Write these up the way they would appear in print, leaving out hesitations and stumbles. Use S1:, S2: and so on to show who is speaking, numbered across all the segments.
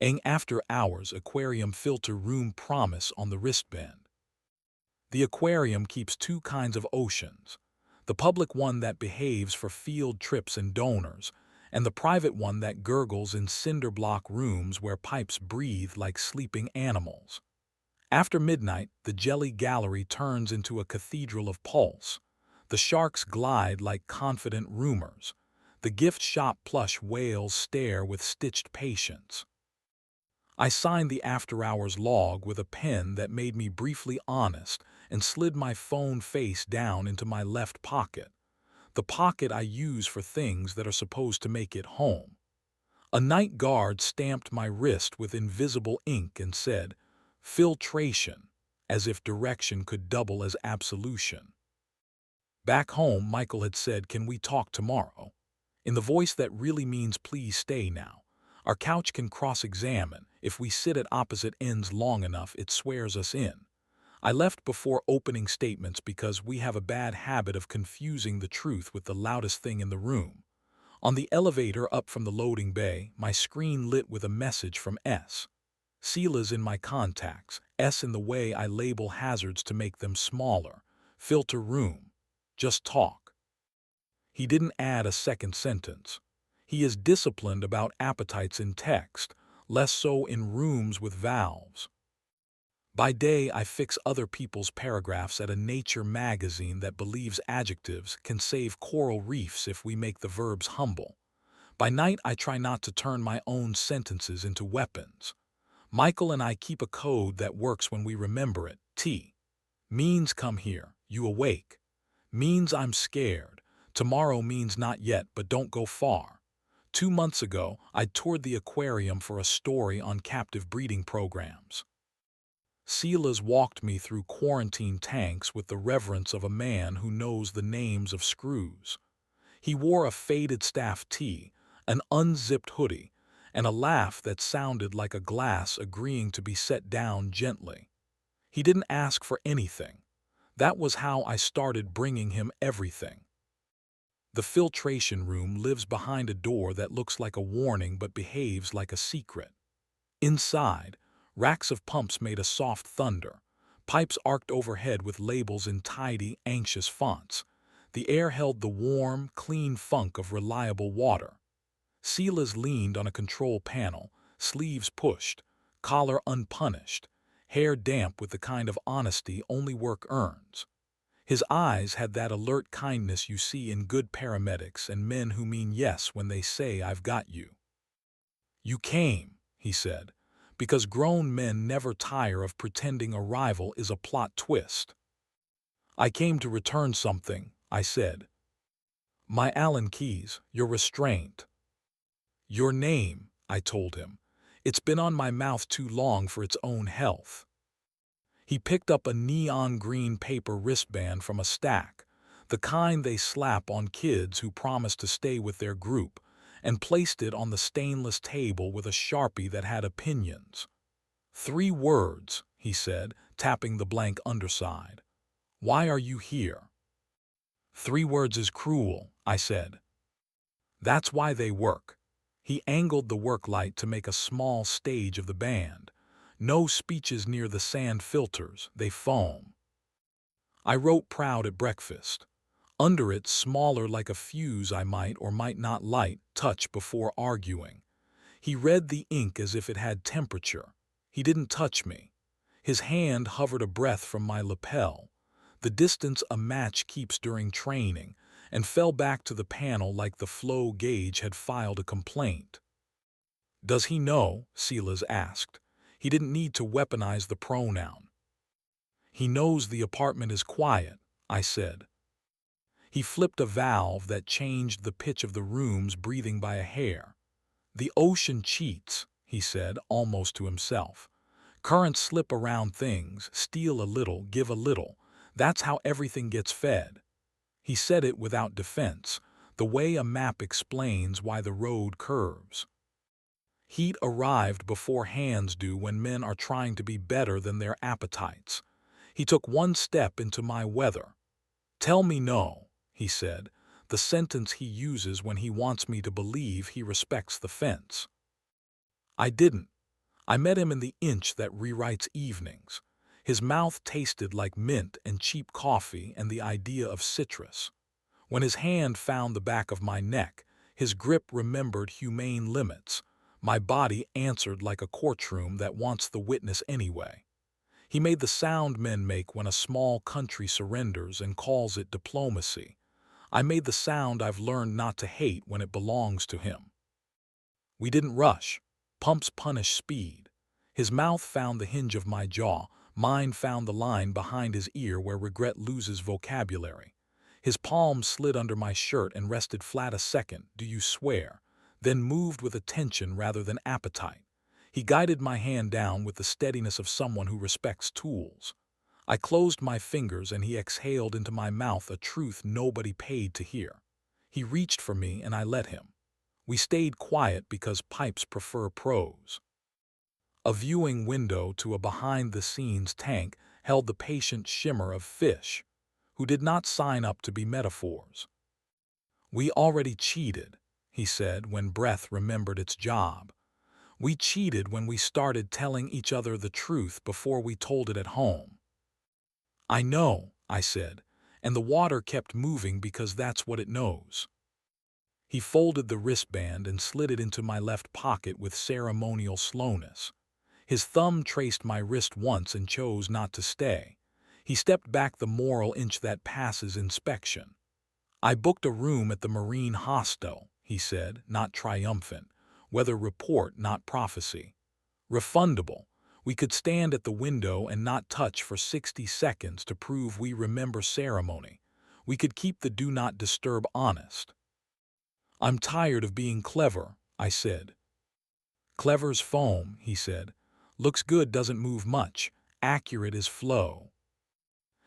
S1: Ang after hours aquarium filter room promise on the wristband. The aquarium keeps two kinds of oceans, the public one that behaves for field trips and donors, and the private one that gurgles in cinder block rooms where pipes breathe like sleeping animals. After midnight, the jelly gallery turns into a cathedral of pulse. The sharks glide like confident rumors. The gift shop plush whales stare with stitched patience. I signed the after-hours log with a pen that made me briefly honest and slid my phone face down into my left pocket, the pocket I use for things that are supposed to make it home. A night guard stamped my wrist with invisible ink and said, "Filtration," as if direction could double as absolution. Back home, Michael had said, "Can we talk tomorrow?" In the voice that really means please stay now. Our couch can cross-examine. If we sit at opposite ends long enough, it swears us in. I left before opening statements because we have a bad habit of confusing the truth with the loudest thing in the room. On the elevator up from the loading bay, my screen lit with a message from S. Silas in my contacts, S in the way I label hazards to make them smaller. Filter room. Just talk. He didn't add a second sentence. He is disciplined about appetites in text, less so in rooms with valves. By day, I fix other people's paragraphs at a nature magazine that believes adjectives can save coral reefs if we make the verbs humble. By night, I try not to turn my own sentences into weapons. Michael and I keep a code that works when we remember it. T means come here, you awake. Means I'm scared. Tomorrow means not yet, but don't go far. 2 months ago, I toured the aquarium for a story on captive breeding programs. Silas walked me through quarantine tanks with the reverence of a man who knows the names of screws. He wore a faded staff tee, an unzipped hoodie, and a laugh that sounded like a glass agreeing to be set down gently. He didn't ask for anything. That was how I started bringing him everything. The filtration room lives behind a door that looks like a warning but behaves like a secret. Inside, racks of pumps made a soft thunder. Pipes arced overhead with labels in tidy, anxious fonts. The air held the warm, clean funk of reliable water. Silas leaned on a control panel, sleeves pushed, collar unpunished, hair damp with the kind of honesty only work earns. His eyes had that alert kindness you see in good paramedics and men who mean yes when they say, "I've got you." "You came," he said, "because grown men never tire of pretending arrival is a plot twist." "I came to return something," I said. "My Allen keys, your restraint." "Your name," I told him. "It's been on my mouth too long for its own health." He picked up a neon green paper wristband from a stack, the kind they slap on kids who promise to stay with their group, and placed it on the stainless table with a Sharpie that had opinions. "3 words," he said, tapping the blank underside. "Why are you here?" "3 words is cruel," I said. "That's why they work." He angled the work light to make a small stage of the band. "No speeches near the sand filters, they foam." I wrote proud at breakfast. Under it, smaller like a fuse I might or might not light, touch before arguing. He read the ink as if it had temperature. He didn't touch me. His hand hovered a breath from my lapel, the distance a match keeps during training, and fell back to the panel like the flow gauge had filed a complaint. "Does he know?" Silas asked. He didn't need to weaponize the pronoun. "He knows the apartment is quiet," I said. He flipped a valve that changed the pitch of the room's breathing by a hair. "The ocean cheats," he said, almost to himself. "Currents slip around things, steal a little, give a little. That's how everything gets fed." He said it without defense, the way a map explains why the road curves. Heat arrived before hands do when men are trying to be better than their appetites. He took one step into my weather. "Tell me no," he said, the sentence he uses when he wants me to believe he respects the fence. I didn't. I met him in the inch that rewrites evenings. His mouth tasted like mint and cheap coffee and the idea of citrus. When his hand found the back of my neck, his grip remembered humane limits. My body answered like a courtroom that wants the witness anyway. He made the sound men make when a small country surrenders and calls it diplomacy. I made the sound I've learned not to hate when it belongs to him. We didn't rush. Pumps punish speed. His mouth found the hinge of my jaw. Mine found the line behind his ear where regret loses vocabulary. His palm slid under my shirt and rested flat a second, do you swear? Then moved with attention rather than appetite. He guided my hand down with the steadiness of someone who respects tools. I closed my fingers and he exhaled into my mouth a truth nobody paid to hear. He reached for me and I let him. We stayed quiet because pipes prefer prose. A viewing window to a behind-the-scenes tank held the patient shimmer of fish, who did not sign up to be metaphors. We already cheated, he said when breath remembered its job. We cheated when we started telling each other the truth before we told it at home. I know, I said, and the water kept moving because that's what it knows. He folded the wristband and slid it into my left pocket with ceremonial slowness. His thumb traced my wrist once and chose not to stay. He stepped back the moral inch that passes inspection. I booked a room at the Marine Hostel, he said, not triumphant. Weather report, not prophecy. Refundable. We could stand at the window and not touch for 60 seconds to prove we remember ceremony. We could keep the do not disturb honest. I'm tired of being clever, I said. Clever's foam, he said. Looks good, doesn't move much. Accurate is flow.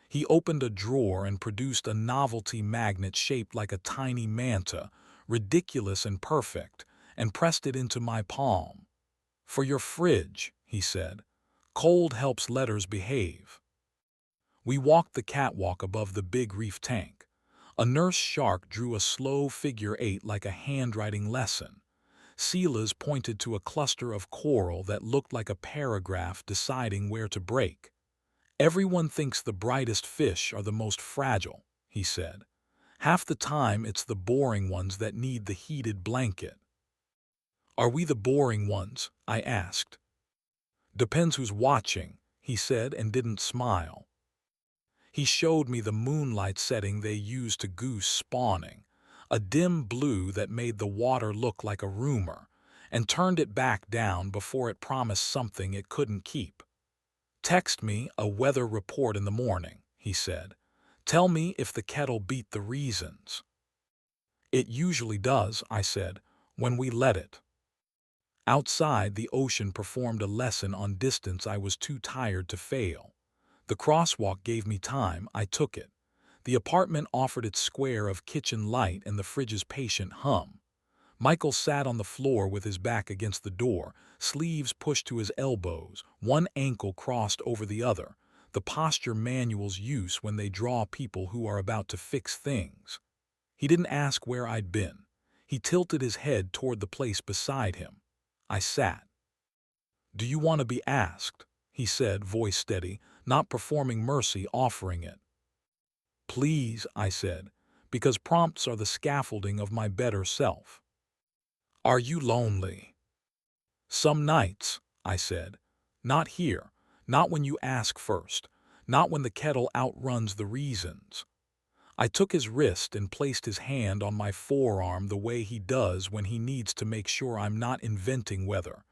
S1: He opened a drawer and produced a novelty magnet shaped like a tiny manta, ridiculous and perfect, and pressed it into my palm. For your fridge, he said. Cold helps letters behave. We walked the catwalk above the big reef tank. A nurse shark drew a slow figure 8 like a handwriting lesson. Silas pointed to a cluster of coral that looked like a paragraph deciding where to break. Everyone thinks the brightest fish are the most fragile, he said. Half the time it's the boring ones that need the heated blanket. Are we the boring ones? I asked. Depends who's watching, he said and didn't smile. He showed me the moonlight setting they used to goose spawning, a dim blue that made the water look like a rumor, and turned it back down before it promised something it couldn't keep. Text me a weather report in the morning, he said. Tell me if the kettle beat the reasons. It usually does, I said, when we let it. Outside, the ocean performed a lesson on distance I was too tired to fail. The crosswalk gave me time, I took it. The apartment offered its square of kitchen light and the fridge's patient hum. Michael sat on the floor with his back against the door, sleeves pushed to his elbows, one ankle crossed over the other, the posture manuals use when they draw people who are about to fix things. He didn't ask where I'd been. He tilted his head toward the place beside him. I sat. Do you want to be asked? He said, voice steady, not performing mercy, offering it. Please, I said, because prompts are the scaffolding of my better self. Are you lonely? Some nights, I said. Not here, not when you ask first, not when the kettle outruns the reasons. I took his wrist and placed his hand on my forearm the way he does when he needs to make sure I'm not inventing weather.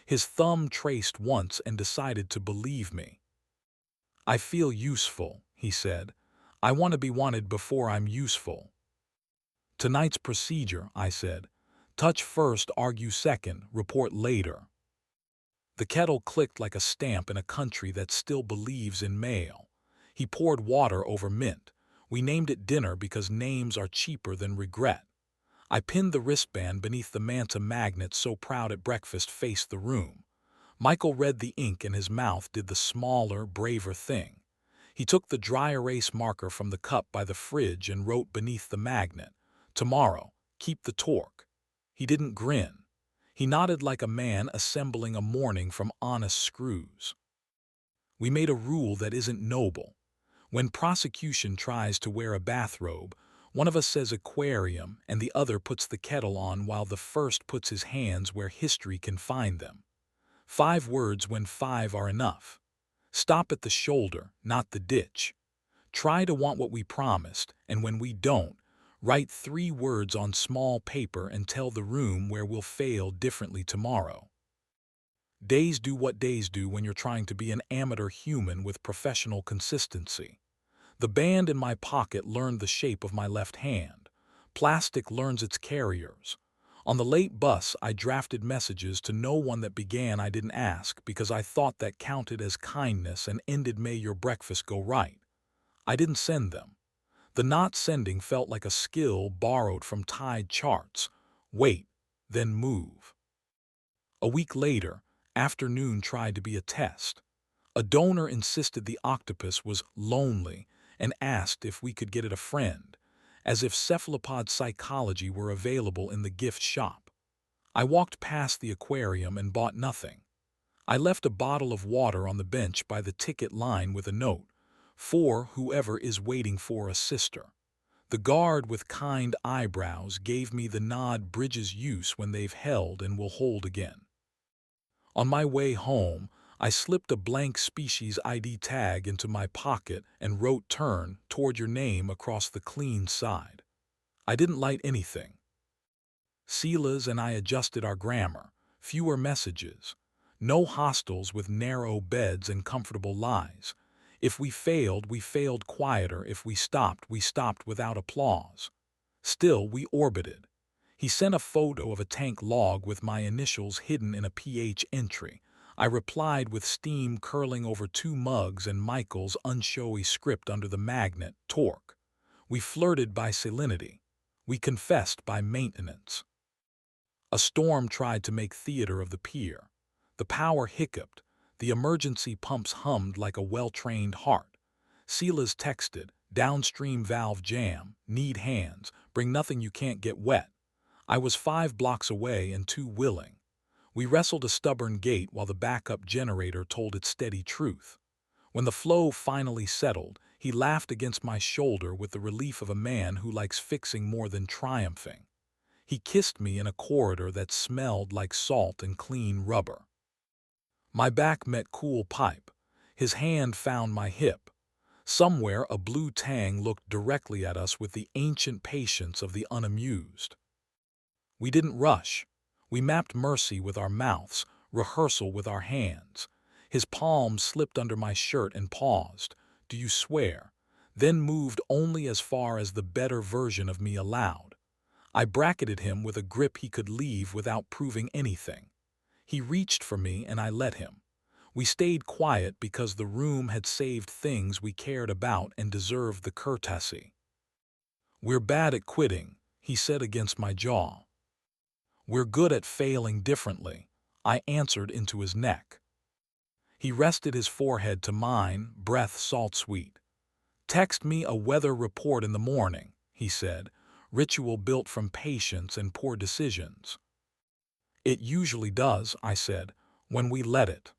S1: His thumb traced once and decided to believe me. I feel useful, he said. I want to be wanted before I'm useful. Tonight's procedure, I said. Touch first, argue second, report later. The kettle clicked like a stamp in a country that still believes in mail. He poured water over mint. We named it dinner because names are cheaper than regret. I pinned the wristband beneath the manta magnet so Proud at Breakfast faced the room. Michael read the ink and his mouth did the smaller, braver thing. He took the dry erase marker from the cup by the fridge and wrote beneath the magnet, Tomorrow, keep the torque. He didn't grin. He nodded like a man assembling a morning from honest screws. We made a rule that isn't noble. When prosecution tries to wear a bathrobe, one of us says aquarium and the other puts the kettle on while the first puts his hands where history can find them. 5 words when 5 are enough. Stop at the shoulder, not the ditch. Try to want what we promised, and when we don't, write 3 words on small paper and tell the room where we'll fail differently tomorrow. Days do what days do when you're trying to be an amateur human with professional consistency. The band in my pocket learned the shape of my left hand. Plastic learns its carriers. On the late bus, I drafted messages to no one that began I didn't ask because I thought that counted as kindness and ended may your breakfast go right. I didn't send them. The not sending felt like a skill borrowed from tide charts. Wait, then move. A week later, afternoon tried to be a test. A donor insisted the octopus was lonely and asked if we could get it a friend, as if cephalopod psychology were available in the gift shop. I walked past the aquarium and bought nothing. I left a bottle of water on the bench by the ticket line with a note, "For whoever is waiting for a sister." The guard with kind eyebrows gave me the nod bridges use when they've held and will hold again. On my way home, I slipped a blank species ID tag into my pocket and wrote "turn" toward your name across the clean side. I didn't light anything. Silas and I adjusted our grammar, fewer messages, no hostels with narrow beds and comfortable lies. If we failed quieter. If we stopped without applause. Still, we orbited. He sent a photo of a tank log with my initials hidden in a PH entry. I replied with steam curling over 2 mugs and Michael's unshowy script under the magnet, torque. We flirted by salinity. We confessed by maintenance. A storm tried to make theater of the pier. The power hiccuped. The emergency pumps hummed like a well-trained heart. Silas texted, "Downstream valve jam, need hands, bring nothing you can't get wet." I was 5 blocks away and too willing. We wrestled a stubborn gate while the backup generator told its steady truth. When the flow finally settled, he laughed against my shoulder with the relief of a man who likes fixing more than triumphing. He kissed me in a corridor that smelled like salt and clean rubber. My back met cool pipe. His hand found my hip. Somewhere a blue tang looked directly at us with the ancient patience of the unamused. We didn't rush. We mapped mercy with our mouths, rehearsal with our hands. His palm slipped under my shirt and paused. "Do you swear?" Then moved only as far as the better version of me allowed. I bracketed him with a grip he could leave without proving anything. He reached for me and I let him. We stayed quiet because the room had saved things we cared about and deserved the courtesy. "We're bad at quitting," he said against my jaw. "We're good at failing differently," I answered into his neck. He rested his forehead to mine, breath salt-sweet. "Text me a weather report in the morning," he said, "ritual built from patience and poor decisions." "It usually does," I said, "when we let it."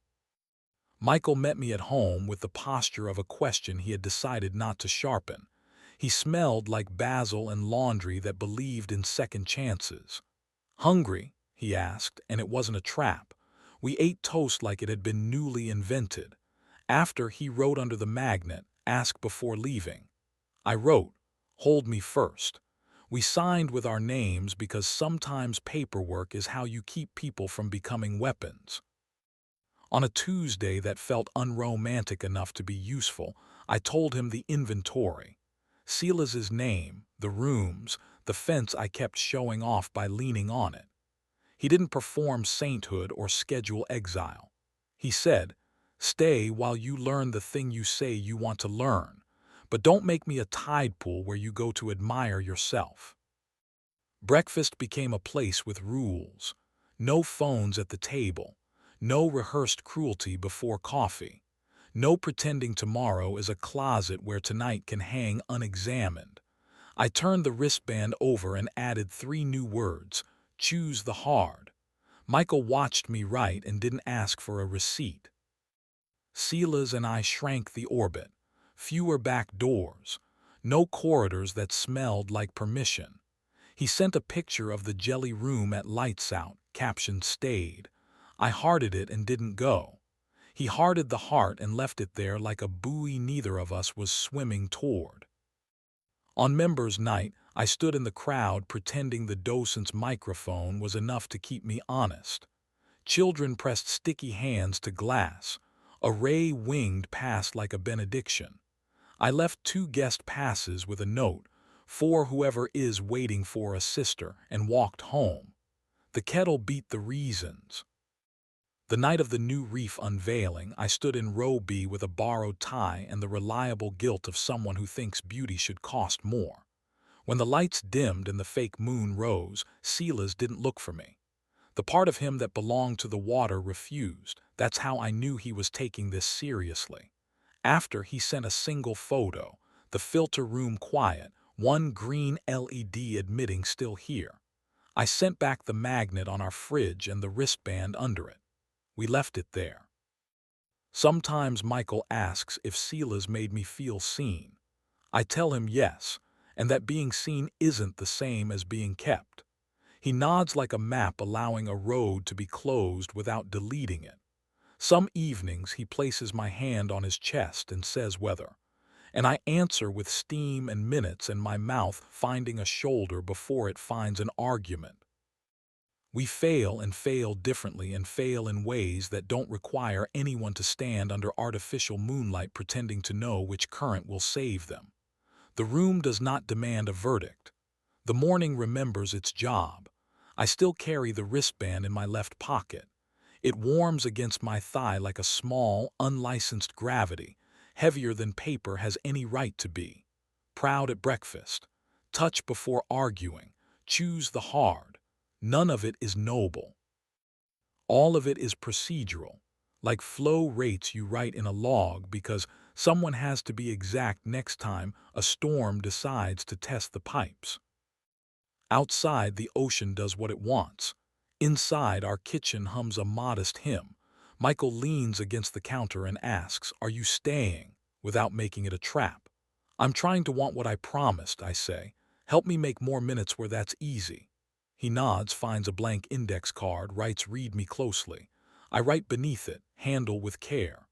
S1: Michael met me at home with the posture of a question he had decided not to sharpen. He smelled like basil and laundry that believed in second chances. "Hungry?" he asked, and it wasn't a trap. We ate toast like it had been newly invented. After, he wrote under the magnet, "Ask before leaving." I wrote, "Hold me first." We signed with our names because sometimes paperwork is how you keep people from becoming weapons. On a Tuesday that felt unromantic enough to be useful, I told him the inventory. Silas's name, the rooms, the fence I kept showing off by leaning on it. He didn't perform sainthood or schedule exile. He said, "Stay while you learn the thing you say you want to learn, but don't make me a tide pool where you go to admire yourself." Breakfast became a place with rules. No phones at the table. No rehearsed cruelty before coffee. No pretending tomorrow is a closet where tonight can hang unexamined. I turned the wristband over and added 3 new words: "Choose the hard." Michael watched me write and didn't ask for a receipt. Silas and I shrank the orbit. Fewer back doors. No corridors that smelled like permission. He sent a picture of the jelly room at lights out, captioned stayed. I hearted it and didn't go. He hearted the heart and left it there like a buoy neither of us was swimming toward. On members' night, I stood in the crowd pretending the docent's microphone was enough to keep me honest. Children pressed sticky hands to glass. A ray winged past like a benediction. I left 2 guest passes with a note, for whoever is waiting for a sister, and walked home. The kettle beat the reasons. The night of the new reef unveiling, I stood in row B with a borrowed tie and the reliable guilt of someone who thinks beauty should cost more. When the lights dimmed and the fake moon rose, Silas didn't look for me. The part of him that belonged to the water refused. That's how I knew he was taking this seriously. After, he sent a single photo, the filter room quiet, one green LED admitting still here. I sent back the magnet on our fridge and the wristband under it. We left it there. Sometimes Michael asks if Silas made me feel seen. I tell him yes, and that being seen isn't the same as being kept. He nods like a map allowing a road to be closed without deleting it. Some evenings he places my hand on his chest and says weather, and I answer with steam and minutes and my mouth finding a shoulder before it finds an argument. We fail and fail differently and fail in ways that don't require anyone to stand under artificial moonlight pretending to know which current will save them. The room does not demand a verdict. The morning remembers its job. I still carry the wristband in my left pocket. It warms against my thigh like a small, unlicensed gravity, heavier than paper has any right to be. Proud at breakfast. Touch before arguing. Choose the hard. None of it is noble. All of it is procedural, like flow rates you write in a log because someone has to be exact next time a storm decides to test the pipes. Outside, the ocean does what it wants. Inside, our kitchen hums a modest hymn. Michael leans against the counter and asks, "Are you staying?" without making it a trap. "I'm trying to want what I promised," I say. "Help me make more minutes where that's easy." He nods, finds a blank index card, writes "Read me closely." I write beneath it, "Handle with care."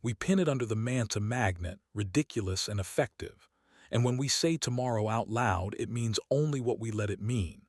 S1: We pin it under the manta magnet, ridiculous and effective. And when we say tomorrow out loud, it means only what we let it mean.